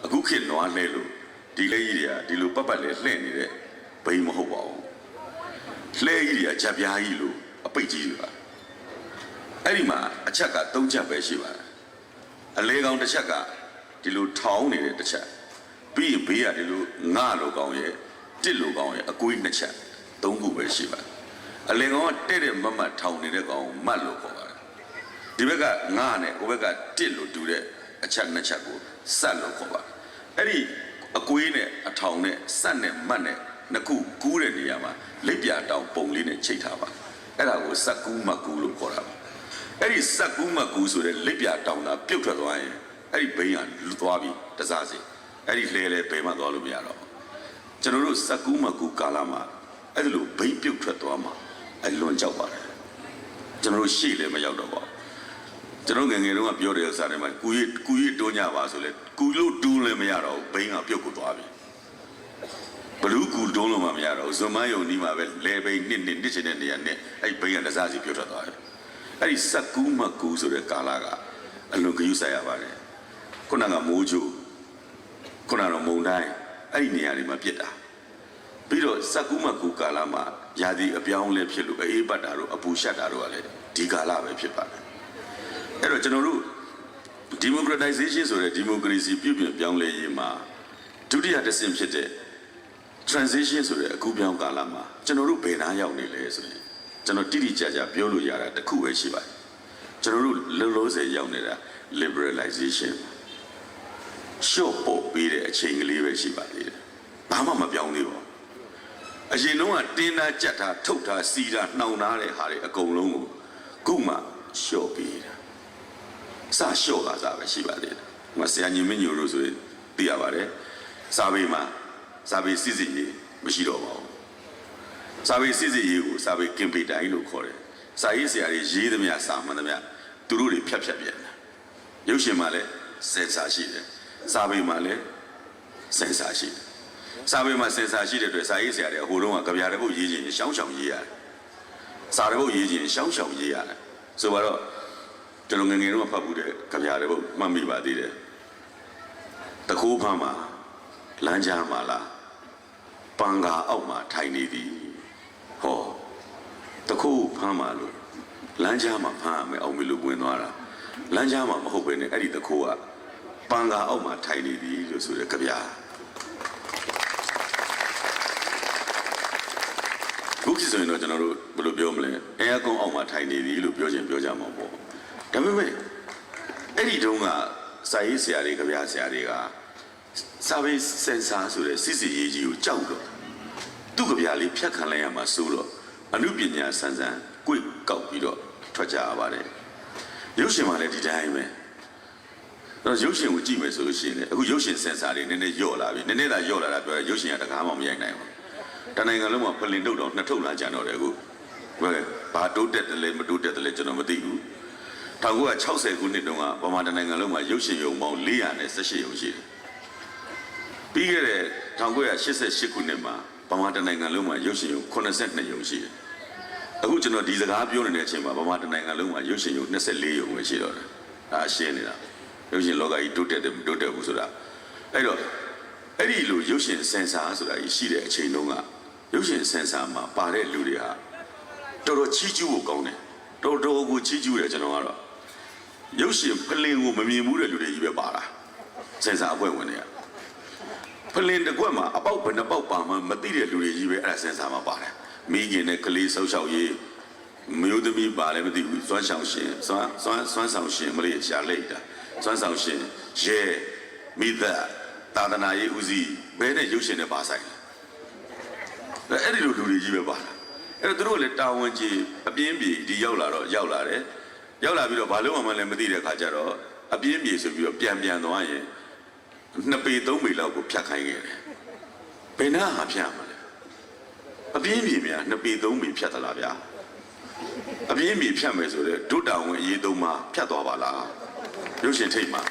အခုခေတ်နွားလဲလို့ဒီလဲကြီးတွေကဒီလိုပတ်ပတ်လဲလှည့်နေတဲ့ဘိန်းမဟုတ်ပါဘူးလှဲကြီးတွေကချက်ပြားကြီးလို့အပိတ်ကြီးတွေပါအဲ့ဒီမှာအချက်က3ချက်ပဲရှိပါတယ်အလဲကောင်တစ်ချက်ကဒီလိုထောင်းနေတဲ့တစ်ချက်ပြီးရင်ဘေးကဒီလိုငါလိုကောင်ရဲ့တစ်လိုကောင်ရဲ့အကွေး2ချက်3ခုပဲရှိပါတယ်အလဲကောင်ကတဲ့တဲ့မတ်မတ်ထောင်းနေတဲ့ကောင်မတ်လို့ခေါ်ပါတယ်ဒီဘက်ကငါနဲ့ဟိုဘက်ကတစ်လို့တူတဲ့အချက်2ချက်ကိုစက်လို့ခေါ်ပါတယ်အဲ့ဒီအကွေးနဲ့အထောင်နဲ့စက်နဲ့မတ်နဲ့နှစ်ခုကူးတဲ့နေရာမှာလက်ပြတောင်ပုံလေးနဲ့ချိတ်ထားပါအဲ့ဒါကိုစက်ကူးမကူးလို့ခေါ်တာပါအဲ့ဒီစက်ကူးမကူးဆိုတဲ့လက်ပြတောင်သာပြုတ်ထွက်သွားရင်အဲ့ဒီဘိန်းကလူသွားပြီးတစားစီအဲ့ဒီလှဲလဲဘယ်မှသွားလို့မရတော့ကျွန်တော်တို့စက်ကူးမကူးကာလမှာအဲ့လိုဘိန်းပြုတ်ထွက်သွားမှာအလွန်ကြောက်ပါတယ်ကျွန်တော်တို့ရှေ့လည်းမရောက်တော့ပါကျွန်တော်ငယ်ငယ်တုန်းကပြောတဲ့ဥစ္စာတွေမှာကူရီတွန်းကြပါဆိုလဲကူလို့တူးလည်းမရတော့ဘိန်းကပြုတ်ကိုသွားပြီဘလူးကူတွန်းလို့မှမရတော့ဇွန်မယုံဒီမှာပဲလဲဘိန်းနှစ်ချင်တဲ့နေရာနဲ့အဲ့ဘိန်းကတစားစီပြုတ်ထွက်သွားတယ်အဲ့ဒီစက်ကူးမကူးဆိုတဲ့ကာလကအလွန်ဂရုစိုက်ရပါတယ်ခုနကမိုးချိုခုနကတော့မုံတိုင်းအဲ့ဒီနေရာတွေမှာပြစ်တာပြီးတော့စက်ကူးမကူးကာလမှာယာဒီအပြောင်းလဲဖြစ်လို့အေးပတ်တာတို့အပူရှက်တာတို့ကလည်းဒီကာလပဲဖြစ်ပါတယ်အဲ့တော့ကျွန်တော်တို့ democratization ဆိုတဲ့ democracy ပြုပြင်ပြောင်းလဲရေးမှာဒုတိယတစ်ဆင့်ဖြစ်တဲ့ transition ဆိုတဲ့အခုပြောင်းကာလမှာကျွန်တော်တို့ဘယ်နှရောက်နေလဲဆိုရင်ကျွန်တော်တိတိကျကျပြောလို့ရတာတစ်ခုပဲရှိပါတယ်ကျွန်တော်တို့လုံးလုံးစေရောက်နေတာ liberalization ရှော့ပို့ပြီးတဲ့အချိန်ကလေးပဲရှိပါသေးတယ်ဘာမှမပြောင်းသေးပါဘူးအရင်တုန်းကတင်းသားကြက်တာထုတ်တာစီတာနှောင်ထားတဲ့ဟာတွေအကုန်လုံးကိုခုမှရှော့ပြီးတာစရှော့တာစားပဲရှိပါသေးတယ်။မဆရာညီမညိုလို့ဆိုရင်သိရပါတယ်။စာပေမှာစာပေစစ်စစ်ရေးမရှိတော့ပါဘူး။စာပေစစ်စစ်ရေးကိုစာပေကင်ပေတိုင်းလို့ခေါ်တယ်။စာရေးဆရာတွေရေးသမျှစာမှန်သမျှသူတို့တွေဖြတ်ပြန်တယ်။ရုပ်ရှင်မှာလည်းစင်ဆာရှိတယ်။စာပေမှာလည်းစင်ဆာရှိတယ်။စာပေမှာစင်ဆာရှိတဲ့အတွက်စာရေးဆရာတွေဟိုတုန်းကကြပြတဲ့ဘုတ်ရေးခြင်းရှောင်းရှောင်းရေးရတယ်။စာတဲ့ဘုတ်ရေးခြင်းရှောင်းရှောင်းရေးရတယ်။ဆိုတော့ကျွန်တော်ငယ်ငယ်တော့ဖတ်ဘူးတဲ့ကြပြတဲ့ဘုတ်မှတ်မိပါသေးတယ်တကူဖမ်းမှာလမ်းကြားမှာလားပန်ကာအောက်မှာထိုင်နေသည်ဟောတကူဖမ်းမှာလို့လမ်းကြားမှာဖမ်းရမယ်အောင်မလို့ဝင်သွားတာလမ်းကြားမှာမဟုတ်ပဲနဲ့အဲ့ဒီတကူကပန်ကာအောက်မှာထိုင်နေသည်လို့ဆိုတဲ့ကြပြခုခေတ်ဆိုရင်တော့ကျွန်တော်တို့ဘယ်လိုပြောမလဲအဲအကောင်အောက်မှာထိုင်နေသည်လို့ပြောချင်ပြောကြမှာပေါ့ဒါပေမဲ့အဲ့ဒီတုန်းကစာရေးဆရာတွေကြပြဆရာတွေကစာပေစင်ဆာဆိုတဲ့စစ်စစ်ရေးကြီးကိုကြောက်တော့သူ့ကြပြလေးဖြတ်ခံလိုက်ရမှာဆိုတော့အမှုပညာဆန်းဆန်းကြွေကောက်ပြီးတော့ထွက်ကြရပါတယ်ရုပ်ရှင်မှာလည်းဒီတိုင်းပဲတော့ရုပ်ရှင်ကိုကြည့်မယ်ဆိုလို့ရှိရင်အခုရုပ်ရှင်စင်ဆာတွေနည်းနည်းညော့လာပြီနည်းနည်းသာညော့လာတာပြောရုပ်ရှင်ကတကားမှမရိုက်နိုင်ဘူးတနိုင်ငံလုံးမှာပလင်တုတ်တော့နှစ်ထုပ်လာကြတော့တယ်အခုဘာတိုးတက်တယ်လဲမတိုးတက်တယ်လဲကျွန်တော်မသိဘူး1960ခုနှစ်တုန်းကဗမာတနိုင်ငံလုံးမှာရုပ်ရှင်ရုံပေါင်း418ရုံရှိတယ်ပြီးခဲ့တဲ့1988ခုနှစ်မှာဗမာတနိုင်ငံလုံးမှာရုပ်ရှင်ရုံ82ရုံရှိတယ်အခုကျွန်တော်ဒီစကားပြောနေတဲ့အချိန်မှာဗမာတနိုင်ငံလုံးမှာရုပ်ရှင်ရုံ24ရုံပဲရှိတော့တယ်ဒါရှင်းနေတာရုပ်ရှင်လောကကြီးတိုးတက်တယ်မတိုးတက်ဘူးဆိုတာအဲ့တော့အဲ့ဒီလိုရုပ်ရှင်စင်ဆာဆိုတာကြီးရှိတဲ့အချိန်တုန်းကရုပ်ရှင်စင်ဆာမှာပါတဲ့လူတွေဟာတော်တော်ချီးကျူးဖို့ကောင်းတယ်တော်တော်ကိုချီးကျူးတယ်ကျွန်တော်ကတော့ရုပ်ရှင်ဖလင်ကိုမမြင်ဘူးတဲ့လူတွေကြီးပဲပါတာစင်ဆာအပွဲဝင်နေရဖလင်တစ်ကွက်မှာအပေါက်ဘယ်နှပေါက်ပါမှမသိတဲ့လူတွေကြီးပဲအဲ့ဒါစင်ဆာမှာပါတယ်မိခင်နဲ့ကလေးဆောက်ရှောက်ရေးမျိုးသမီးပါလည်းမသိဘူးစွမ်းဆောင်ရှင်စွမ်းဆောင်ရှင်မလေးရှာလိုက်တာစွမ်းဆောင်ရှင်ရဲမိသားသာသနာရေးဦးစီးဘယ်နဲ့ရုပ်ရှင်နဲ့ပါဆိုင်လဲအဲ့ဒီလိုလူတွေကြီးပဲပါလားအဲ့တော့သူတို့လည်းတာဝန်ကြီးအပြင်းပြေဒီရောက်လာတော့ရောက်လာတယ်ရောက်လာပြီးတော့ဘာလို့မှလည်းမသိတဲ့ခါကျတော့အပြင်းပြေဆိုပြီးတော့ပြန်သွားရင်2ပေ3ပေလောက်ကိုဖြတ်ခိုင်းခဲ့တယ်ဘယ်နာဟာဖြတ်မှာလဲအပြင်းပြေများ2ပေ3ပေဖြတ်သလားဗျာအပြင်းပြေဖြတ်မယ်ဆိုတော့ဒုတာဝန်အရေး3ပါဖြတ်သွားပါလားရုပ်ရှင်ထိတ်မှာ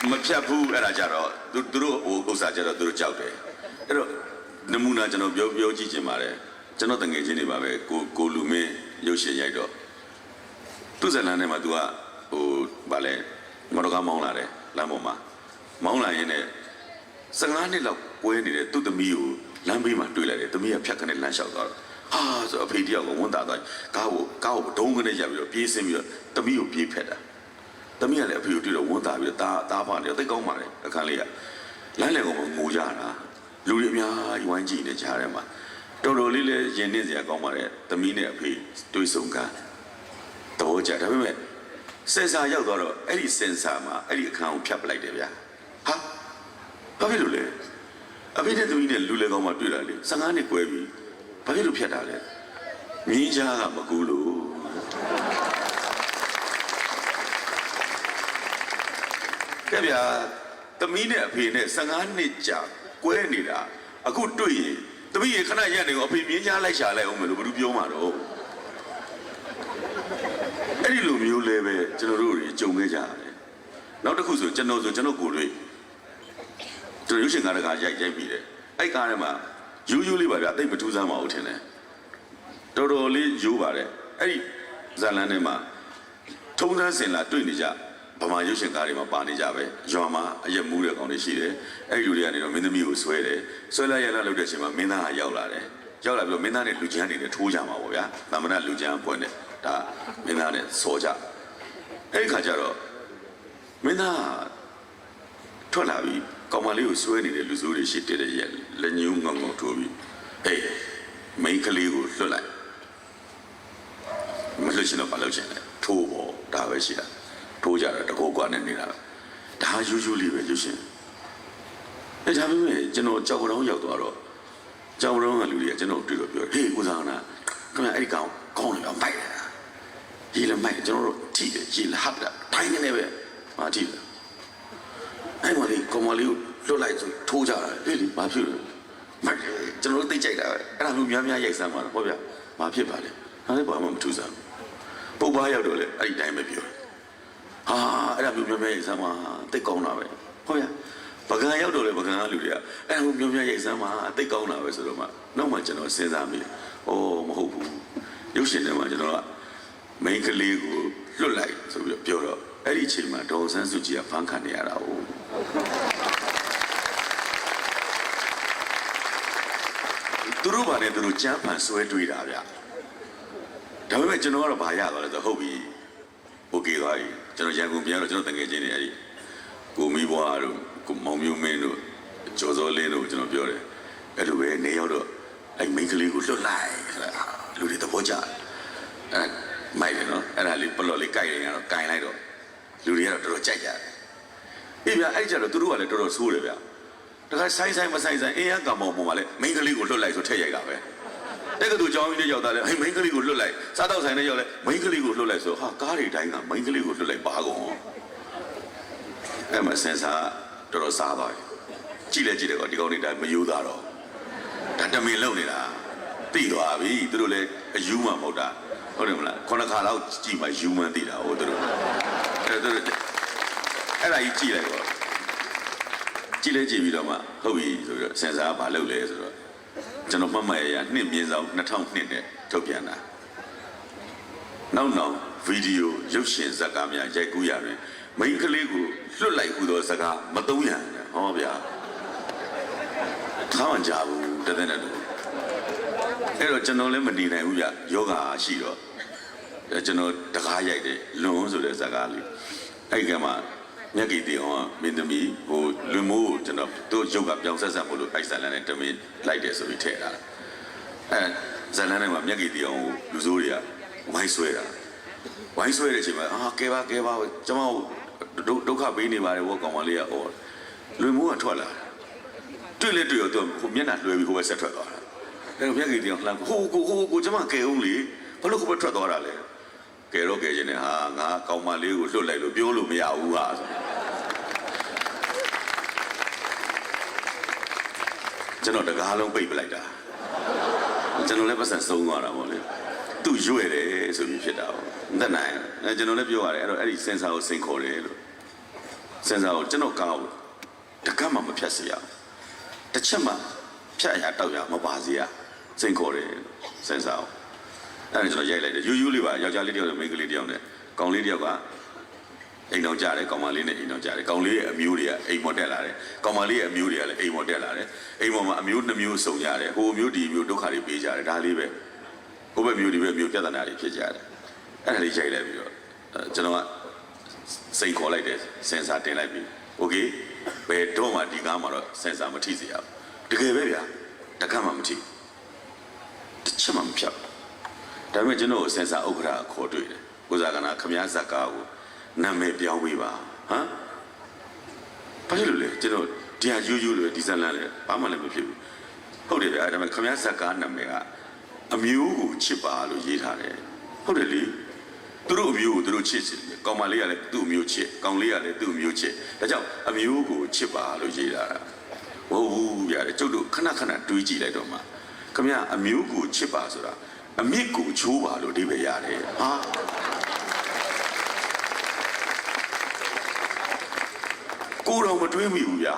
မဖြတ်ဘူးအဲ့ဒါကြတော့သူတို့ဥစ္စာကြတော့သူတို့ကြောက်တယ်အဲ့တော့နမူနာကျွန်တော်ပြောကြည့်ချင်ပါတယ်ကျွန်တော်တငယ်ချင်းတွေပါပဲကိုလူမင်းရုပ်ရှင်ရိုက်တော့သူ့ဇာတ်လမ်းထဲမှာ तू ကဗာလဲ မော်တော်ကားမောင်းလာတယ်လမ်းပေါ်မှာမောင်းလာရင်းနဲ့15နှစ်လောက်ကွဲနေတဲ့သူ့သမီးကိုလမ်းဘေးမှာတွေ့လိုက်တယ်သမီးကဖြတ်ခနဲ့လမ်းလျှောက်သွားတော့ဟာဆိုအဖေတယောက်ကဝန်တာသွားကားကိုဒုံးကနေရပ်ပြီးတော့ပြေးဆင်းပြီးတော့သမီးကိုပြေးဖက်တာသမီးကလည်းအဖေကိုတွေ့တော့ဝန်တာပြီးတော့တားဖာနေသိကောင်းပါလေအခန်းလေးကလမ်းလေကောင်ငိုကြတာလူတွေအများကြီးဝိုင်းကြည့်နေကြတယ်မှာတော်တော်လေးလည်းရင်နစ်စရာကောင်းပါတယ်သမီးနဲ့အဖေတွေ့ဆုံကတော့ကြဒါပေမဲ့စင်ဆာရောက်သွားတော့အဲ့ဒီစင်ဆာမှာအဲ့ဒီအခန်းကိုဖြတ်ပလိုက်တယ်ဗျာဟာဘာဖြစ်လို့လဲအဖေနဲ့သမီးနဲ့လူလေကောင်းမှတွေ့တာလေ15နှစ်ကွဲပြီဘာဖြစ်လို့ဖြတ်တာလဲမြင်းကြားကမကူလို့ကဲဗျာသမီးနဲ့အဖေနဲ့15နှစ်ကြာကွဲနေတာအခုတွေ့ရင်သမီးရခဏရက်နေကိုအဖေမြင်းကြားလိုက်ရှာလိုက်အောင်မလို့ဘယ်သူပြောမှာတော့အဲ့ဒီလိုမျိုးလဲပဲကျွန်တော်တို့တွေကြုံခဲ့ကြရတယ်နောက်တစ်ခုဆိုကျွန်တော်ကိုယ်တွေကျွန်တော်ရုပ်ရှင်ကားတကာရိုက်ပြီးတယ်အဲ့ကားထဲမှာယူလေးပါဗျာတိတ်မထူးဆန်းပါဘူးထင်တယ်တော်တော်လေးယူပါတယ်အဲ့ဒီဇာလန်းထဲမှာထုံးစမ်းစင်လာတွေ့နေကြဗမာရုပ်ရှင်ကားတွေမှာပါနေကြပဲရွာမှာအရက်မူးတဲ့ကောင်တွေရှိတယ်အဲ့ဒီလူတွေကနေတော့မင်းသမီးကိုဆွဲတယ်ဆွဲလိုက်ရလာလို့တဲ့အချိန်မှာမင်းသားကရောက်လာတယ်ရောက်လာပြီးတော့မင်းသားနဲ့လူချမ်းတွေနဲ့ထိုးကြမှာပေါ့ဗျာသမ္မတလူချမ်းအဖွဲ့နဲ့ဒါမင်းသားနဲ့စော်ကြအဲ့ဒီခါကျတော့မင်းသားထွက်လာပြီးကောင်မလေးကိုဆွဲနေတဲ့လူစိုးတွေရှိတဲ့ရဲ့လက်ညှိုးငုံထိုးပြီးဟေးမိန်းကလေးကိုလွတ်လိုက်မလွတ်ရှင်တော့မလုပ်ချင်တယ်ထိုးပေါ့ဒါပဲရှိတာထိုးကြတာတကောကွာနဲ့နေတာဒါယူလေးပဲယူရှင်အဲဒါပေမဲ့ကျွန်တော်ကြောက်ကြောင်ရောက်သွားတော့ကြောက်ကြောင်ကလူတွေကကျွန်တော်တွေ့လို့ပြောဟေးဦးဆောင်နာခင်ဗျအဲ့ဒီကောင်ကောင်းတယ်ဗျမိုက်တယ်ကြီးလည်းမိုက်ကျွန်တော်တို့ထိတယ်ကြီးလည်းဟပ်တာတိုင်းနေပဲမာထိတယ်အဲ့မလေးကောင်မလေးကိုလွတ်လိုက်ဆိုထိုးကြတာဟေးလေဘာဖြစ်လဲမိုက်တယ်ကျွန်တော်တို့သိကြိုက်တာပဲအဲ့ဒါမျိုးများရိုက်စမ်းပါတော့ဟောဗျဘာဖြစ်ပါလဲဒါလည်းဘာမှမထူးဆန်းပုတ်ပါရောက်တော့လေအဲ့ဒီတိုင်းပဲပြောဟာအဲ့ဒါမျိုးရိုက်စမ်းပါသိကောင်းတာပဲဟောဗျပကံရောက်တော့လေပကံကလူတွေကအဲ့ဒါမျိုးရိုက်စမ်းပါသိကောင်းတာပဲဆိုတော့မှနောက်မှကျွန်တော်စဉ်းစားမိဩမဟုတ်ဘူးရုပ်ရှင်ထဲမှာကျွန်တော်ကမိန်းကလေးကိုလွတ်လိုက်ဆိုပြီးပြောတော့အဲ့ဒီအချိန်မှာဒေါ်ဆန်းစုကြည်ကဖန်ခံနေရတာ哦သူတို့ဘာနဲ့သူတို့ကြမ်းဖန်ဆွဲတွေးတာဗျဒါပေမဲ့ကျွန်တော်ကတော့ဘာရသွားလဲဆိုဟုတ်ပြီโอเคသွားပြီကျွန်တော်ရန်ကုန်ပြန်တော့ကျွန်တော်တကယ်ချင်းနေအဲ့ဒီကိုမီးဘွားတို့ကိုမောင်မျိုးမင်းတို့ကျော်စောလင်းတို့ကျွန်တော်ပြောတယ်အဲ့လိုပဲနေရောက်တော့အဲ့မိန်းကလေးကိုလွတ်လိုက်လူတွေသဘောကျအဲ့မိုက်တယ်နော်အဲ့ဒါလေးပလော့လေးကြိုက်ရင်ကတော့ကြိုင်လိုက်တော့လူတွေကတော့တော်တော်ကြိုက်ကြတယ်အေးဗျအဲ့ကြတော့သူတို့ကလည်းတော်တော်ဆိုးတယ်ဗျတခါဆိုင်မဆိုင်အင်းရကံမောင်ပေါ်မှာလဲမိန်းကလေးကိုလွတ်လိုက်ဆိုထည့်ရိုက်တာပဲတက်ကတူကြောင်းကြီးနဲ့ရောက်တာလဲမိန်းကလေးကိုလွတ်လိုက်စားတော့ဆိုင်နဲ့ရောက်လဲမိန်းကလေးကိုလွတ်လိုက်ဆိုဟာကားတွေတိုင်းကမိန်းကလေးကိုလွတ်လိုက်ပါကုန်အဲ့မှာစင်စာတော်တော်စားသွားပြီကြည့်တယ်ကောဒီကောင်တွေတိုင်းမယူတာတော့ဒါတမင်လုံနေတာသိသွားပြီသူတို့လည်းအယူမှမဟုတ်တာဟုတ်တယ်မလားခုနှစ်ခါလောက်ကြည့်မှယူမှန်းသိတာဟိုသူတို့အဲ့ဒါကြီးကြည့်လိုက်တော့ကြည့်ပြီးတော့မှဟုတ်ပြီဆိုပြီးတော့စင်စာကဘာလုပ်လဲဆိုတော့ကျွန်တော်မှတ်မှတ်ရနှစ်မြင်းဆောင်2002နဲ့ထုတ်ပြန်တာနောက်ဗီဒီယိုရုပ်ရှင်ဇာတ်ကားများရိုက်ကူးရတွင်မိန်းကလေးကိုလွတ်လိုက်ဟူသောစကားမသုံးရနဲ့ဟောဗျာထားမှကြဘူးတသက်နဲ့တူအဲ့တော့ကျွန်တော်လည်းမနေနိုင်ဘူးဗျယောဂါရှိတော့ကျွန်တော်တကားရိုက်တယ်လွန်ဆိုတဲ့ဇာတ်ကားလေးအဲ့ကမှမြက်ကြီးတီအောင်မင်းသမီးဟိုလွန်မိုးကျွန်တော်တို့ရုပ်ကပြောင်းဆက်မို့လို့အိုက်ဆန်လန်နဲ့တမင်လိုက်တယ်ဆိုပြီးထည့်တာအဲဇလန်နဲ့မှာမြက်ကြီးတီအောင်လူစိုးတွေကဝိုင်းဆွဲတာဝိုင်းဆွဲတဲ့အချိန်မှာကဲပါကျွန်မဒုက္ခပေးနေပါတယ်ဘောကောင်မလေးကလွန်မိုးကထွက်လာတွေ့လေတွေ့တော့ဟိုမျက်နှာလွှဲပြီးဟိုဘက်ဆက်ထွက်သွားတာအဲမြက်ကြီးတီအောင်လှမ်းဟိုကိုကျွန်မကဲအောင်လေဘာလို့ဟိုဘက်ထွက်သွားတာလဲကဲတော့ကဲခြင်းနဲ့ဟာငါကောင်မလေးကိုလွတ်လိုက်လို့ပြောလို့မရဘူးဟာကျွန်တော်တကားလုံးပိတ်ပလိုက်တာကျွန်တော်လည်းပတ်စံဆုံးသွားတာပေါ့လေသူရွဲ့တယ်ဆိုပြီးဖြစ်တာပေါ့မတတ်နိုင်ကျွန်တော်လည်းပြောရတယ်အဲ့တော့အဲ့ဒီစင်ဆာကိုစိန်ခေါ်တယ်လို့စင်ဆာကိုကျွန်တော်ကောင်းတကတ်မှမဖြတ်စေရတစ်ချက်မှဖြတ်ရတောက်ရမပါစေရစိန်ခေါ်တယ်စင်ဆာကိုအဲ့ဒါကျွန်တော်ရိုက်လိုက်တယ်ယူလေးပါယောက်ျားလေးတယောက်နဲ့မိန်းကလေးတယောက်နဲ့ကောင်လေးတယောက်က အိမ်တော်ကြတယ်ကောင်မလေးနဲ့အိမ်တော်ကြတယ်ကောင်လေးရဲ့အမျိုးတွေကအိမ်မော်တက်လာတယ်ကောင်မလေးရဲ့အမျိုးတွေကလည်းအိမ်မော်တက်လာတယ်အိမ်မော်မှာအမျိုး2မျိုးစုံကြတယ်ဟိုမျိုးဒီမျိုးဒုက္ခတွေပေးကြတယ်ဒါလေးပဲဟိုဘက်မျိုးဒီဘက်မျိုးပြဿနာတွေဖြစ်ကြတယ်အဲ့ဒါလေးရိုက်လိုက်ပြီးတော့ကျွန်တော်ကစိန်ခေါ်လိုက်တယ်စင်ဆာတင်လိုက်ပြီးโอเคဘယ်တော့မှဒီကားမှာတော့စင်ဆာမထိစေရဘူးတကယ်ပဲဗျာတကမှမထိတစ်ချက်မှမဖြတ်ဒါပေမဲ့ကျွန်တော်စင်ဆာဥက္ကဋ္ဌခေါ်တွေ့တယ်ကိုစားကနာခမည်းဇက်ကားကိုနာမည်ပြောင်းပေးပါဟမ်ဘာလို့လဲကျွန်တော်တရားယူယူလို့ဒီဇလန်လဲဘာမှလည်းမဖြစ်ဘူးဟုတ်တယ်ဗျာဒါပေမဲ့ခမည်းဇက်ကားနာမည်ကအမျိုးကိုချစ်ပါလို့ရေးထားတယ်ဟုတ်တယ်လေသူတို့အမျိုးကိုသူတို့ချစ်တယ်ကောင်မလေးကလည်းသူ့အမျိုးချစ်ကောင်လေးကလည်းသူ့အမျိုးချစ်ဒါကြောင့်အမျိုးကိုချစ်ပါလို့ရေးထားတာဟုတ်ဘူးဗျာကျုပ်တို့ခဏခဏတွေးကြည့်လိုက်တော့မှခမည်းအမျိုးကိုချစ်ပါဆိုတာအမြစ်ကိုချိုးပါလို့ဒီပဲရတယ်ဟာကိုတော့မတွေးမိဘူးဗျာ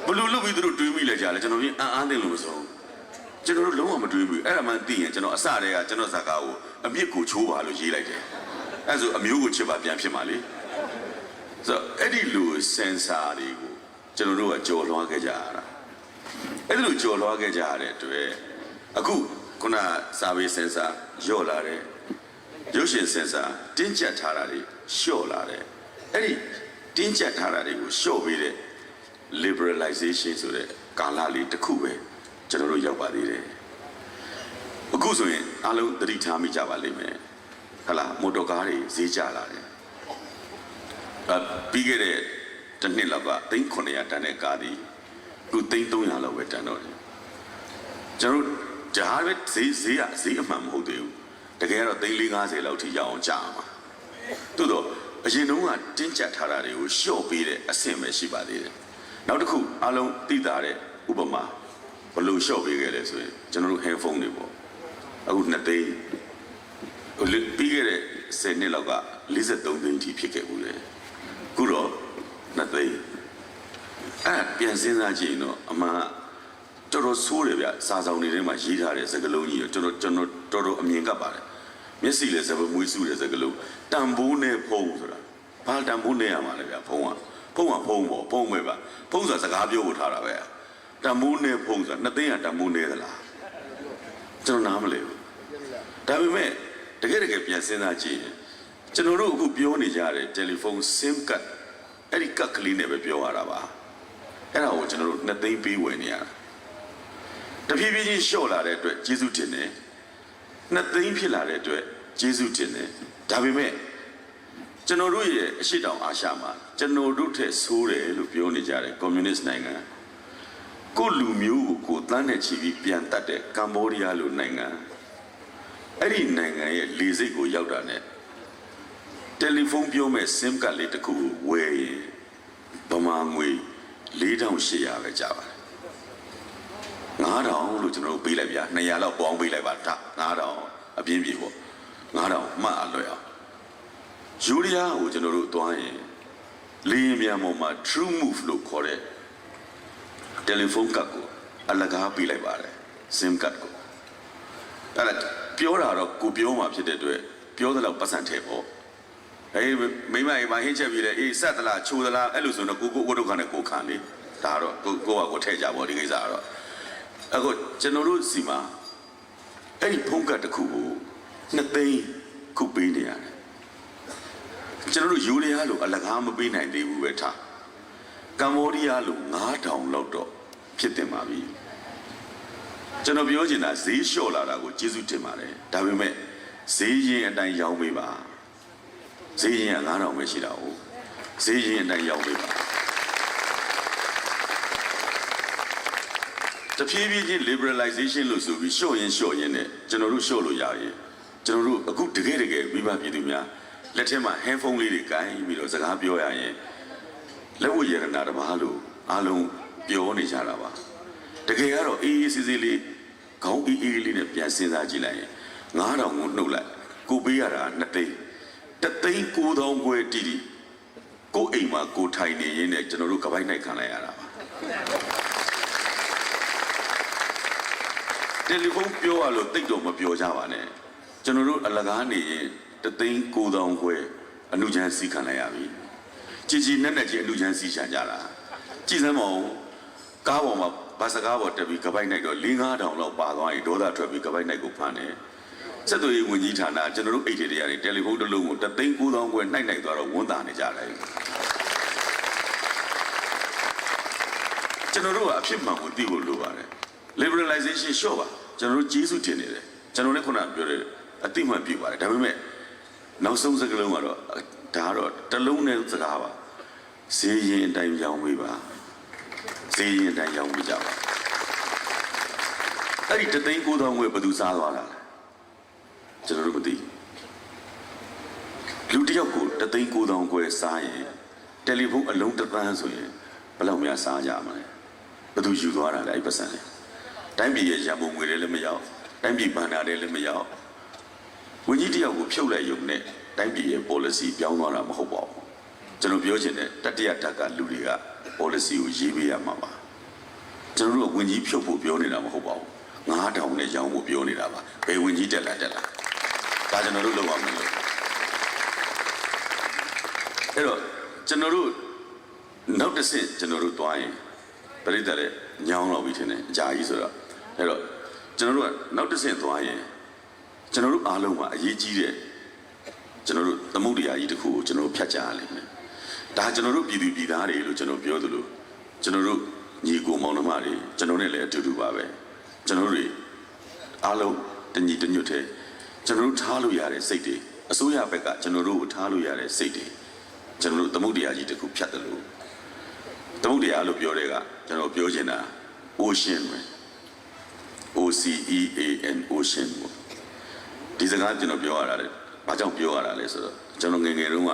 ဘလို့လုပ်ပြီးသူတို့တွေးမိလဲကြတယ်ကျွန်တော်ပြင်အားသိလို့မဆုံးကျွန်တော်တို့လုံးဝမတွေးဘူးအဲ့ဒါမှသိရင်ကျွန်တော်အစတည်းကကျွန်တော်ဇာကာကိုအမြစ်ကိုချိုးပါလို့ရေးလိုက်တယ်အဲ့ဆိုအမျိုးကိုချစ်ပါပြန်ဖြစ်မှာလေဆိုတော့အဲ့ဒီလိုစင်ဆာတွေကိုကျွန်တော်တို့ကကြော်လွှားခဲ့ကြရတာအဲ့ဒီလိုကြော်လွှားခဲ့ကြရတဲ့အတွက်အခုခုနစာပေစင်ဆာလျော့လာတယ်ရုပ်ရှင်စင်ဆာတင်းကျပ်ထားတာတွေလျှော့လာတယ်အဲ့ဒီတင်းကျပ်ထားတာတွေကိုလျှော့ပေးတဲ့ liberalization ဆိုတဲ့ကာလလေးတစ်ခုပဲကျွန်တော်တို့ရောက်ပါသေးတယ်အခုဆိုရင်အားလုံးသတိထားမိကြပါလိမ့်မယ်ဟလာမော်တော်ကားတွေဈေးကျလာတယ်ပြီးခဲ့တဲ့တစ်နှစ်လောက်က3,900တန်တဲ့ကားဒီအခု3,300လောက်ပဲတန်တော့တယ်ကျွန်တော်ဒါပဲဈေးအမှန်မဟုတ်သေးဘူးတကယ်ကတော့3,450လောက်ထိရအောင်ကြာမှာသို့တော့အရင်တုန်းကတင်းကျပ်ထားတာတွေကိုလျှော့ပေးတဲ့အဆင့်ပဲရှိပါသေးတယ်နောက်တစ်ခုအားလုံးသိတာတဲ့ဥပမာဘလို့လျှော့ပေးခဲ့လဲဆိုရင်ကျွန်တော်တို့ headphone တွေပေါ့အခု2သိန်းပြီးခဲ့တဲ့10နှစ်လောက်က43သိန်းထိဖြစ်ခဲ့ဘူးလေအခုတော့2သိန်းအဲ့ပြန်စဉ်းစားကြည့်ရင်တော့အမှန်တော်တော်ဆိုးတယ်ဗျစာဆောင်တွေထဲမှာရေးထားတဲ့စကားလုံးကြီးကိုကျွန်တော်တော်တော်အမြင်ကပ်ပါတယ်မျက်စိလည်းစပမွေးစုတဲ့စကားလုံးတန်ဖိုးနဲ့ဖုံးဆိုတာဘာတန်ဖိုးနဲ့ရမှာလဲဗျဖုံးကဖုံးပေါ့ဖုံးပဲပါဖုံးဆိုတာစကားပြောဖို့ထားတာပဲတန်ဖိုးနဲ့ဖုံးဆိုတာ2သိန်းကတန်ဖိုးနဲ့သလားကျွန်တော်နားမလဲဘူးဒါပေမဲ့တကယ်ပြန်စဉ်းစားကြည့်ရင်ကျွန်တော်တို့အခုပြောနေကြတဲ့တယ်လီဖုန်း SIM card အဲ့ဒီကတ်ကလေးနဲ့ပဲပြောရတာပါအဲ့ဒါကိုကျွန်တော်တို့2သိန်းပေးဝယ်နေရတာတဖြည်းဖြည်းချင်းလျှော့လာတဲ့အတွက်ကျေးဇူးတင်တယ်2သိန်းဖြစ်လာတဲ့အတွက်ကျေးဇူးတင်တယ်ဒါပေမဲ့ကျွန်တော်တို့ရဲ့အရှိတောင်အာရှမှာကျွန်တော်တို့ထက်ဆိုးတယ်လို့ပြောနေကြတယ်ကွန်မြူနစ်နိုင်ငံကိုလူမျိုးကိုတန်းနဲ့ချီပြီးပြန်တတ်တဲ့ကမ္ဘောဒီးယားလိုနိုင်ငံအဲ့ဒီနိုင်ငံရဲ့လေဆိပ်ကိုရောက်တာနဲ့တယ်လီဖုန်းပြောမဲ့ SIM ကတ်လေးတစ်ခုကိုဝယ်ရင်ဗမာငွေ4,800ပဲကျပါတယ်9,000လို့ကျွန်တော်တို့ပေးလိုက်ဗျာ200လောက်ပေါင်းပေးလိုက်ပါဒါ9,000အပြင်းပြေပေါ့9,000မှတ်အလွယ်အောင်ယူရီးယားကိုကျွန်တော်တို့သွားရင်လေယာဉ်ပြန်ပေါ်မှာ True Move လို့ခေါ်တဲ့တယ်လီဖုန်းကတ်ကိုအလကားပေးလိုက်ပါတယ် SIM ကတ်ကိုအဲ့ဒါပြောတာတော့ကိုပြောမှဖြစ်တဲ့အတွက်ပြောသလောက်ပတ်စံထဲပေါ့အေးမိမအိမ်မှာဟင်းချက်ပြီးလေအေးဆက်သလားချိုးသလားအဲ့လိုဆိုတော့ကိုဒုက္ခနဲ့ကိုခံလေဒါတော့ကိုထည့်ကြပေါ့ဒီကိစ္စကတော့အခုကျွန်တော်တို့စီမှာအဲ့ဒီဖုန်းကတ်တစ်ခုကို2သိန်းခုပေးနေရတယ်ကျွန်တော်တို့ယူရီးယားလိုအလကားမပေးနိုင်သေးဘူးပဲထားကမ္ဘောဒီးယားလို9,000လောက်တော့ဖြစ်တင်ပါပြီကျွန်တော်ပြောချင်တာဈေးလျှော့လာတာကိုကျေးဇူးတင်ပါတယ်ဒါပေမဲ့ဈေးရင်အတိုင်းရောင်းပေးပါဈေးရင်က9,000ပဲရှိတာဟုတ်ဈေးရင်အတိုင်းရောင်းပေးပါတဖြည်းဖြည်းချင်း liberalization လို့ဆိုပြီးလျှော့ရင်နဲ့ကျွန်တော်တို့လျှော့လို့ရရင်ကျွန်တော်တို့အခုတကယ်မိဘပြည်သူများလက်ထဲမှာ handphone လေးတွေကိုင်ပြီးတော့စကားပြောရရင်လက်ဝတ်ရတနာတစ်ပါးလို့အားလုံးပြောနေကြတာပါတကယ်ကတော့အေးစစ်လေးခေါင်းအေးလေးနဲ့ပြန်စဉ်းစားကြည့်လိုက်ရင်9,000ကိုနှုတ်လိုက်ကိုပေးရတာ2သိန်း3,900ခွဲတီတီကိုအိမ်မှာကိုထိုင်နေရင်းနဲ့ကျွန်တော်တို့ကပိုင်းနိုင်ခံလိုက်ရတာပါတယ်လီဖုန်းပြောရလို့တိတ်တော့မပြောကြပါနဲ့ကျွန်တော်တို့အလကားနေရင်3,900ခွဲ အနုချမ်းစီးခံလိုက်ရပြီကြည်ကြည်နက်နက်ကြီးအနုချမ်းစီးချကြတာကြည်စမ်းမအောင်ကားပေါ်မှာဘာစကားပေါ်တက်ပြီးကပိုက်နိုင်တော့၄-၅တောင်လောက်ပါသွားရင်ဒေါသထွက်ပြီးကပိုက်နိုင်ကိုဖမ်းတယ်ဆက်သွယ်ရေးဝန်ကြီးဌာနကျွန်တော်တို့အိတ်တွေရတယ်တယ်လီဖုန်းတစ်လုံးကို3,900ခွဲနှိုက်နိုင်သွားတော့ဝန်တာနေကြတယ်ကျွန်တော်တို့ကအဖြစ်မှန်ကိုသိဖို့လိုပါတယ် liberalization ရှော့ပါကျွန်တော်တို့ကျေးဇူးတင်နေတယ်ကျွန်တော်လည်းခုနပြောတယ်အတိမှန်ပြပါတယ်ဒါပေမဲ့နောက်ဆုံးစကားလုံးကတော့ဒါကတော့တလုံးနဲ့စကားပါဈေးရင်အတိုင်းရောင်းပေးပါဈေးရင်အတိုင်းရောင်းပေးကြပါအဲ့ဒီ3,900ခွဲဘယ်သူစားသွားတာလဲကျွန်တော်တို့မသိလူတစ်ယောက်ကို3,900ခွဲစားရင်တယ်လီဖုန်းအလုံးတစ်သန်းဆိုရင်ဘယ်လောက်များစားကြမှာလဲဘယ်သူယူသွားတာလဲအဲ့ပတ်စံလဲတိုင်းပြည်ရဲ့ရန်ပုံငွေတွေလည်းမရောက်တိုင်းပြည်ဘဏ္ဍာတွေလည်းမရောက်ဝန်ကြီးတယောက်ကိုဖြုတ်လိုက်ရုံနဲ့တိုင်းပြည်ရဲ့ policy ပြောင်းသွားတာမဟုတ်ပါဘူးကျွန်တော်ပြောချင်တယ်တတိယဓာတ်ကလူတွေက policy ကိုရေးပေးရမှာပါကျွန်တော်တို့ကဝန်ကြီးဖြုတ်ဖို့ပြောနေတာမဟုတ်ပါဘူး9,000နဲ့ရောင်းဖို့ပြောနေတာပါဘယ်ဝန်ကြီးတက်လာဒါကျွန်တော်တို့လုပ်အောင်မလို့အဲ့တော့ကျွန်တော်တို့နောက်တစ်ဆင့်ကျွန်တော်တို့တွားရင်ပြိတ္တလည်းညောင်းတော့ပြီးထင်တယ်အကြာကြီးဆိုတော့အဲ့တော့ကျွန်တော်တို့ကနောက်တစ်ဆင့်သွားရင်ကျွန်တော်တို့အားလုံးမှာအရေးကြီးတဲ့ကျွန်တော်တို့သမုဒ္ဒရာကြီးတစ်ခုကိုကျွန်တော်တို့ဖြတ်ကြရလိမ့်မယ်ဒါကျွန်တော်တို့ပြည်သူပြည်သားတွေလို့ကျွန်တော်ပြောသလိုကျွန်တော်တို့ညီကိုမောင်နှမတွေကျွန်တော်နဲ့လည်းအတူတူပါပဲကျွန်တော်တို့အားလုံးတညီတညွတ်တဲ့ကျွန်တော်တို့ထားလို့ရတဲ့စိတ်တွေအစိုးရဘက်ကကျွန်တော်တို့ကိုထားလို့ရတဲ့စိတ်တွေကျွန်တော်တို့သမုဒ္ဒရာကြီးတစ်ခုဖြတ်တယ်လို့သမုဒ္ဒရာလို့ပြောတဲ့ကကျွန်တော်ပြောချင်တာ ocean ပဲ OCEAN ocean ဒီစကားကျွန်တော်ပြောရတာလေဘာကြောင့်ပြောရတာလဲဆိုတော့ကျွန်တော်ငယ်ငယ်တုန်းက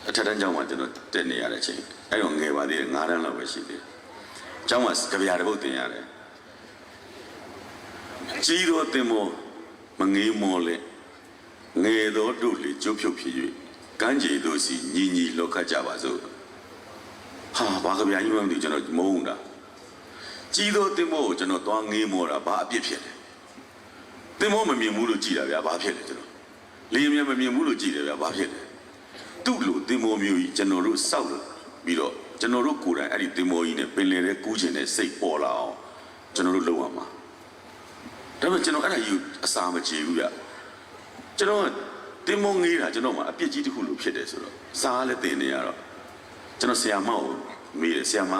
အထက်တန်းကျောင်းမှာကျွန်တော်တက်နေရတဲ့အချိန်အဲ့တော့ငယ်ပါသေးတယ်9 တန်းလောက်ပဲရှိသေးတယ်ကျောင်းမှာကြပြတစ်ပုတ်တင်ရတယ်ကြီးတော်တင်မောမငေးမောလဲငယ်တော်တို့လေကျုပ်ဖြုတ်ဖြစ်၍ကမ်းခြေတို့စီညီညီလောက်ခတ်ကြပါစို့ဟာဘာကြပြကြီးမှမသိကျွန်တော်မုန်းတာကြီးတော်တင်မောကိုကျွန်တော်သွားငေးမောတာဘာအပြစ်ဖြစ်လဲတင်မောမမြင်ဘူးလို့ကြည်တာဗျာဘာဖြစ်လဲကျွန်တော်လေမြင်မမြင်ဘူးလို့ကြည်တယ်ဗျာဘာဖြစ်လဲသူ့လိုတင်မောမျိုးကြီးကျွန်တော်တို့စောက်လို့ပြီးတော့ကျွန်တော်တို့ကိုယ်တိုင်အဲ့ဒီတင်မောကြီးနဲ့ပင်လယ်ထဲကူးချင်တဲ့စိတ်ပေါ်လာအောင်ကျွန်တော်တို့လုပ်ရမှာဒါပေမဲ့ကျွန်တော်အဲ့ဒါကြီးအစာမကြေဘူးဗျကျွန်တော်တင်မောငေးတာကျွန်တော်မှအပြစ်ကြီးတစ်ခုလို့ဖြစ်တယ်ဆိုတော့စားလည်းတင်နေရတော့ကျွန်တော်ဆရာမကိုမေးတယ်ဆရာမ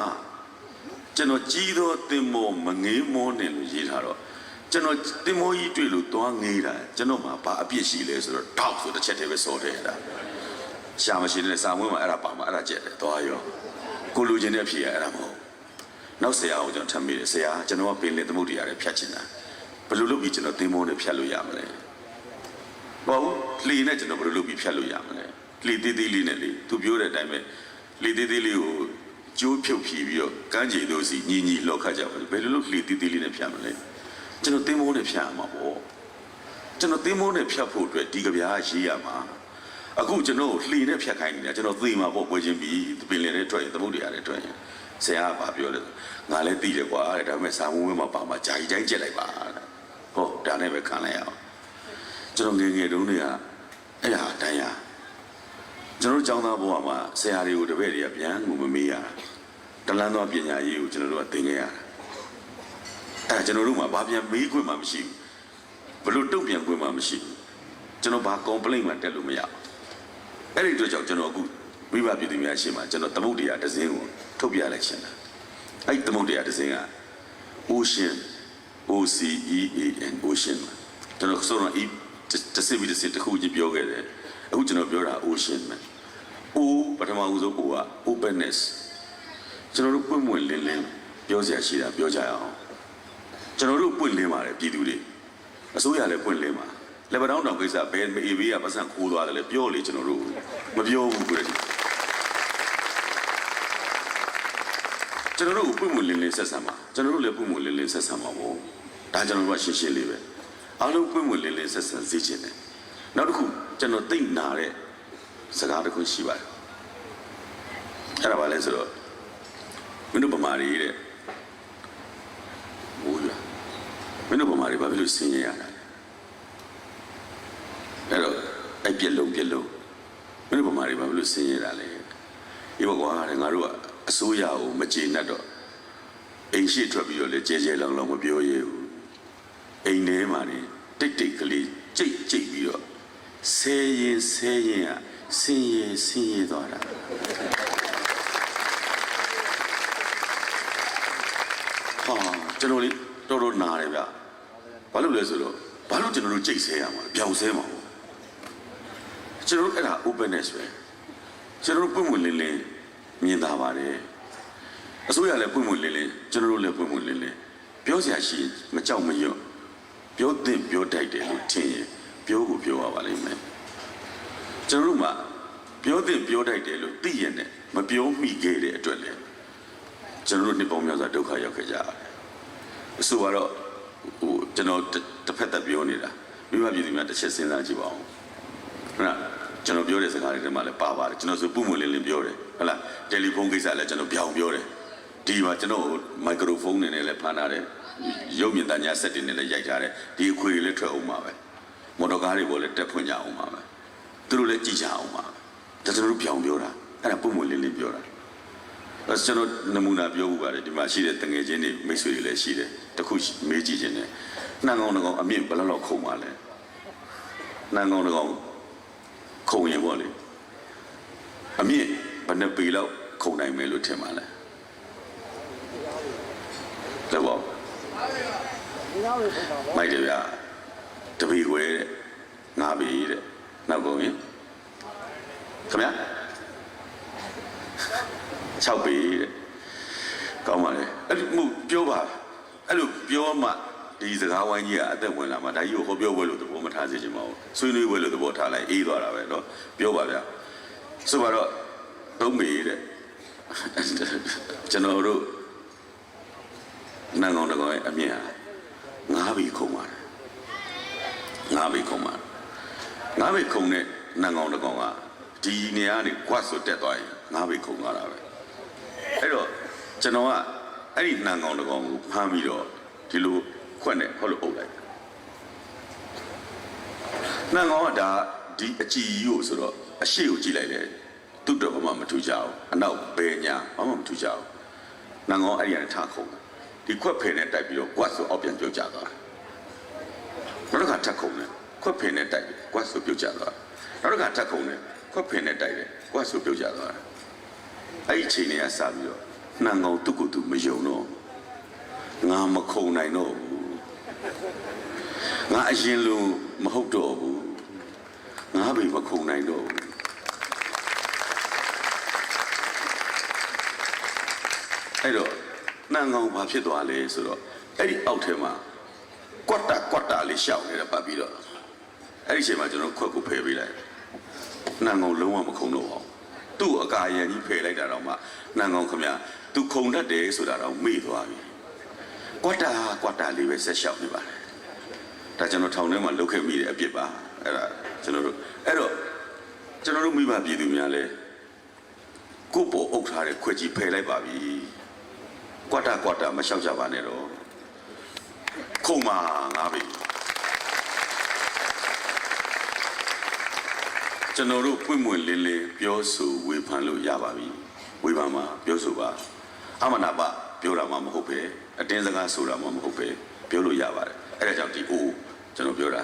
ကျွန်တော်ကြီးသောတင်မောမငေးမောနဲ့လို့ရေးထားတော့ကျွန်တော်တင်မောကြီးတွေ့လို့သွားငေးတာကျွန်တော်မှဘာအပြစ်ရှိလဲဆိုတော့တောက်ဆိုတစ်ချက်တည်းပဲစောတယ်ဒါရှာမရှိတဲ့စာမွေးမှာအဲ့ဒါပါမှာအဲ့ဒါကြက်တယ်သွားရောကိုလူချင်းတဲ့ဖြေရအဲ့ဒါမဟုတ်နောက်ဆရာကိုကျွန်တော်ထပ်မေးတယ်ဆရာကျွန်တော်ကပင်လယ်သမုဒ္ဒရာတွေဖြတ်ချင်တာဘယ်လိုလုပ်ပြီးကျွန်တော်တင်မောနဲ့ဖြတ်လို့ရမလဲဘာလို့လှေနဲ့ကျွန်တော်ဘယ်လိုလုပ်ပြီးဖြတ်လို့ရမလဲလှေသေးသေးလေးနဲ့လေသူပြောတဲ့အတိုင်းပဲလှေသေးသေးလေးကိုကျိုးဖြုတ်ဖြီးပြီးတော့ကမ်းခြေတို့စီညီညီလောက်ခတ်ကြပါဘယ်လိုလုပ်လှေသေးသေးလေးနဲ့ဖြတ်မလဲကျွန်တော်တင်မောနဲ့ဖြတ်ရမှာပေါ့ကျွန်တော်တင်မောနဲ့ဖြတ်ဖို့အတွက်ဒီကဗျာရေးရမှာအခုကျွန်တော်လှေနဲ့ဖြတ်ခိုင်းနေတာကျွန်တော်သေမှာပေါ့ပွဲချင်းပြီးပင်လယ်ထဲထွက်ရင်သမုဒ္ဒရာထဲထွက်ရင်ဆရာကပြောလဲငါလည်းသိတယ်ကွာဒါပေမဲ့စာမွေးမှာပါမှာဂျာကြီးတိုင်းကြက်လိုက်ပါဟောဒါနဲ့ပဲခံလိုက်အောင်ကျွန်တော်ငယ်ငယ်တုန်းကအဲ့ဒါတိုင်းရကျွန်တော်ကျောင်းသားဘဝမှာဆရာတွေကိုတပည့်တွေကပြန်မမေးရတလန်းသောပညာရေးကိုကျွန်တော်တို့ကသင်ခဲ့ရတာအဲ့ကျွန်တော်တို့မှာဘာပြန်မေးခွင့်မှမရှိဘူးဘလို့တုံ့ပြန်ခွင့်မှမရှိဘူးကျွန်တော်ဘာ complaint မှတက်လို့မရဘူးအဲ့ဒီအတွက်ကြောင့်ကျွန်တော်အခုမိဘပြည်သူများရှေ့မှာကျွန်တော်သမုဒ္ဒရာတစ်စင်းကိုထုတ်ပြလိုက်ရှင်တာအဲ့ဒီသမုဒ္ဒရာတစ်စင်းက ocean OCEAN ocean ကျွန်တော်ဆိုတော့တစ်စစ်ပြီးတစ်စစ်တစ်ခုကြီးပြောခဲ့တယ်အခုကျွန်တော်ပြောတာ ocean ပဲ O ပထမဦးဆုံး O က openness ကျွန်တော်တို့ပွင့်ပွင့်လင်းလင်းပြောစရာရှိတာပြောကြရအောင်ကျွန်တော်တို့ပွင့်လင်းပါတယ်ပြည်သူတွေအစိုးရလည်းပွင့်လင်းပါလက်ပတောင်းတောင်ကိစ္စဘယ်အေဘေးကပတ်စံခိုးသွားတယ်လဲပြောလေကျွန်တော်တို့မပြောဘူးကွကျွန်တော်တို့ပွင့်ပွင့်လင်းလင်းဆက်ဆံပါကျွန်တော်တို့လည်းပွင့်ပွင့်လင်းလင်းဆက်ဆံပါဘောဒါကျွန်တော်တို့ကရှင်းရှင်းလေးပဲအားလုံးပွင့်ပွင့်လင်းလင်းဆက်ဆံစေချင်တယ်နောက်တစ်ခုကျွန်တော်သိနာတဲ့စကားတစ်ခုရှိပါတယ်အဲ့ဒါဘာလဲဆိုတော့မင်းတို့ဗမာတွေတဲ့ဟိုရမင်းတို့ဗမာတွေဘာဖြစ်လို့ဆင်းရဲရတာလဲအဲ့တော့အဲ့ပြက်လုံး မင်းတို့ဗမာတွေဘာလို့ဆင်းရဲတာလဲဒီဘကွာတဲ့ငါတို့ကအစိုးရကိုမကျေနပ်တော့အိမ်ရှိထွက်ပြီးတော့လေကျဲကျဲလောင်လောင်မပြောရဘူးအိမ်ထဲမှာနေတိတ်တိတ်ကလေးကြိတ်ကြိတ်ပြီးတော့ဆဲရင်ကဆင်းရဲသွားတာဟာကျွန်တော်လေးတော်တော်နာတယ်ဗျဘာလို့လဲဆိုတော့ဘာလို့ကျွန်တော်တို့ကြိတ်ဆဲရမှာပြောင်ဆဲမှာကျွန်တော်တို့အဲ့ဒါ openness ပဲကျွန်တော်တို့ပွင့်ပွင့်လင်းလင်းမြင်သာပါတယ်အစိုးရလည်းပွင့်ပွင့်လင်းလင်းကျွန်တော်တို့လည်းပွင့်ပွင့်လင်းလင်းပြောစရာရှိမကြောက်မရွံ့ပြောသင့်ပြောတတ်တယ်လို့ထင်ရင်ပြောကိုပြောရပါလိမ့်မယ်ကျွန်တော်တို့မှာပြောသင့်ပြောတတ်တယ်လို့သိရင်လည်းမပြောမိခဲ့တဲ့အတွက်လည်းကျွန်တော်တို့နှစ်ပေါင်းများစွာဒုက္ခရောက်ခဲ့ကြရတယ်အဆိုတော့ကျွန်တော်တစ်ဖက်သက်ပြောနေတာမိဘပြည်သူများတစ်ချက်စဉ်းစားကြည့်ပါဦးဟုတ်လားကျွန်တော်ပြောတဲ့စကားတွေထဲမှာလည်းပါပါတယ်ကျွန်တော်ဆိုပုံမှန်လင်းလင်းပြောတယ်ဟုတ်လားတယ်လီဖုန်းကိစ္စလည်းကျွန်တော်ပြောင်းပြောတယ်ဒီမှာကျွန်တော်မိုက်ခရိုဖုန်းနဲ့လည်းဖမ်းထားတယ်ရုပ်မြင်သံကြားစက်တွေနဲ့လည်းရိုက်ထားတယ်ဒီအခွေတွေလည်းထွက်အောင်ပါပဲမော်တော်ကားတွေပေါ်လည်းတက်ဖွင့်ကြအောင်ပါပဲသူတို့လည်းကြည့်ကြအောင်ပါဒါကျွန်တော်တို့ပြောင်းပြောတာအဲ့ဒါပုံမှန်လင်းလင်းပြောတာကျွန်တော်နမူနာပြောဖို့ပါတယ်ဒီမှာရှိတဲ့တငယ်ချင်းတွေမိတ်ဆွေတွေလည်းရှိတယ်တခုမေးကြည့်ခြင်းနဲ့နှံကောင်တကောင်အမြင့်ဘယ်လောက်ခုံပါလဲနှံကောင်တကောင်ခုံရင်ပေါ့လေအမြင့်ဘယ်နှစ်ပေလောက်ခုံနိုင်မယ်လို့ထင်ပါလဲတော့မိုက်တယ်ဗျာတပီခွဲတဲ့9ပေတဲ့နောက်ကုန်ရင်ခင်ဗျာ6ပေတဲ့ကောင်းပါလေအဲ့လိုပြောပါအဲ့လိုပြောမှဒီစကားဝိုင်းကြီးကအသက်ဝင်လာမှာဒါကြီးကိုဟောပြောပွဲလို့သဘောမထားစေချင်ပါဘူးဆွေးနွေးပွဲလို့သဘောထားလိုက်အေးသွားတာပဲเนาะပြောပါဗျာဆိုတော့3ပေတဲ့ကျွန်တော်တို့နန်းကောင်တကောင်ရဲ့အမြင့်ဟာ9ပေခုံပါတယ်9ပေခုံပါ9ပေခုံတဲ့နန်းကောင်တကောင်ကဒီနေရာကနေကွတ်ဆိုတက်သွားရင်9ပေခုံသွားတာပဲအဲ့တော့ကျွန်တော်ကအဲ့ဒီနန်းကောင်တကောင်ကိုဖမ်းပြီးတော့ဒီလိုခွက်နဲ့ဟောလို့အုပ်လိုက်နန်းကောင်ကဒါဒီအကြည်ကြီးကိုဆိုတော့အရှိကိုကြည့်လိုက်တယ်သူ့တော့ဘာမှမထူးကြအောင်အနောက်ဘယ်ညာဘာမှမထူးကြအောင်နန်းကောင်အဲ့ဒီကနေထားခုံဒီခွက်ဖယ်နဲ့တိုက်ပြီးတော့ကွတ်ဆိုအောက်ပြန်ပြုတ်ကျသွားနောက်တစ်ခါထပ်ခုံတယ်ခွက်ဖယ်နဲ့တိုက်ပြီးကွတ်ဆိုပြုတ်ကျသွားနောက်တစ်ခါထပ်ခုံတယ်ခွက်ဖယ်နဲ့တိုက်တယ်ကွတ်ဆိုပြုတ်ကျသွားအဲ့ဒီချိန်တွေကစပြီးတော့နှံကောင်သူ့ကိုယ်သူမယုံတော့ငါမခုံနိုင်တော့ဘူးငါအရင်လိုမဟုတ်တော့ဘူးငါပဲမခုံနိုင်တော့ဘူးအဲ့တော့နှံကောင်ဘာဖြစ်သွားလဲဆိုတော့အဲ့ဒီအောက်ထဲမှာကွတ်တာလေးရှောက်နေတာပတ်ပြီးတော့အဲ့ဒီချိန်မှာကျွန်တော်ခွက်ကိုဖယ်ပေးလိုက်နှံကောင်လုံးဝမခုံတော့အောင်သူ့အကာရန်ကြီးဖယ်လိုက်တာတော့မှနှံကောင်ခမသူခုံတတ်တယ်ဆိုတာတော့မေ့သွားပြီကွတ်တာလေးပဲဆက်လျှောက်နေပါတယ်ဒါကျွန်တော်ထောင်ထဲမှာလုတ်ခဲ့မိတဲ့အပြစ်ပါအဲ့ဒါကျွန်တော်တို့အဲ့တော့ကျွန်တော်တို့မိဘပြည်သူများလဲကိုယ့်ပေါ်အုပ်ထားတဲ့ခွက်ကြီးဖယ်လိုက်ပါပြီကွတ်တာမလျှောက်ကြပါနဲ့တော့ခုံမှာ9ပြီကျွန်တော်တို့ပွင့်ပွင့်လင်းလင်းပြောဆိုဝေဖန်လို့ရပါပြီဝေဖန်မှာပြောဆိုပါအမနာပပြောတာမှမဟုတ်ပဲအတင်းစကားဆိုတာမှမဟုတ်ပဲပြောလို့ရပါတယ်အဲ့ဒါကြောင့်ဒီ O ကျွန်တော်ပြောတာ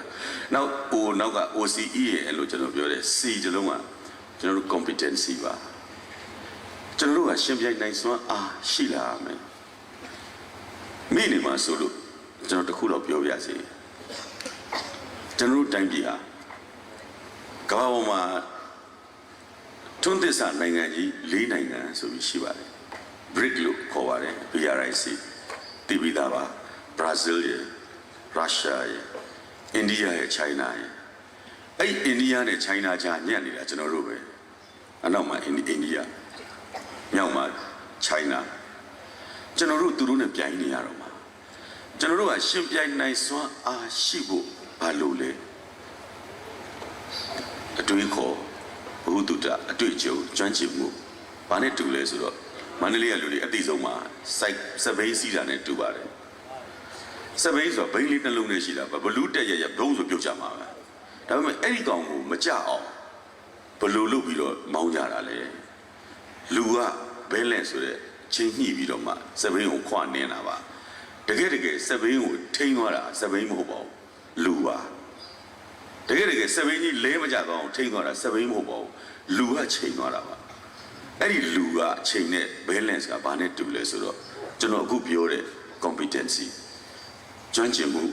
နောက် O နောက်က OCE ရဲ့လို့ကျွန်တော်ပြောတယ် C တလုံးကကျွန်တော်တို့ competency ပါကျွန်တော်တို့ကရှင်ပြိုင်နိုင်စွမ်းအားရှိလာမယ်မိနေမှာဆိုလို့ကျွန်တော်တခုတော့ပြောပြစီကျွန်တော်တို့တိုင်းပြည်ဟာကမ္ဘာပေါ်မှာထွန်းသစ်စာနိုင်ငံကြီး4နိုင်ငံဆိုပြီးရှိပါတယ် BRIC လို့ခေါ်ပါတယ် BRIC တည်ပြီးသားပါ Brazil ရယ် Russia ရယ် India ရယ် China ရယ်အဲ့ India နဲ့ China ကြားညံ့နေတာကျွန်တော်တို့ပဲအနောက်မှာ India မြောက်မှာ China ကျွန်တော်တို့သူတို့နဲ့ပြိုင်နေရတော့မှာကျွန်တော်တို့ကရှင်ပြိုင်နိုင်စွမ်းအားရှိဖို့ဘာလို့လဲအတွေးခေါ်ဘုသူတအတွေ့အကြုံကျွမ်းကျင်မှုဘာနဲ့တူလဲဆိုတော့မန္တလေးကလူတွေအသိဆုံးမှာစိုက်စပိန်စီးတာနဲ့တူပါတယ်စပိန်ဆိုတော့ဘိန်းလေးနှလုံးနဲ့ရှိတာဘလူးတက်ရဘုံဆိုပြုတ်ကြမှာပဲဒါပေမဲ့အဲ့ဒီကောင်ကိုမကြအောင် ဘလို့လုပ်ပြီးတော့မောင်းကြတာလေလူကဘဲလန့်ဆိုတဲ့ချင်းညှိပြီးတော့မှစပိန်ကိုခွနေတာပါတကယ်စပိန်ကိုထိန်းသွားတာစပိန်မဟုတ်ပါဘူးလူပါတကယ်စပိန်ကြီးလဲမကြတော့ထိန်းသွားတာစပိန်မဟုတ်ပါဘူးလူကချိန်သွားတာပါအဲ့ဒီလူကချိန်နဲ့ balance ကဘာနဲ့တူလဲဆိုတော့ကျွန်တော်အခုပြောတဲ့ competency ကျွမ်းကျင်မှု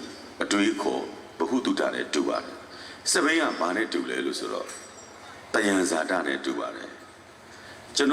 အတွေးခေါ်ဘဟုတုတနဲ့တူပါတယ်စပိန်ကဘာနဲ့တူလဲလို့ဆိုတော့တယံဇာတနဲ့တူပါတယ်ကျွန်တော်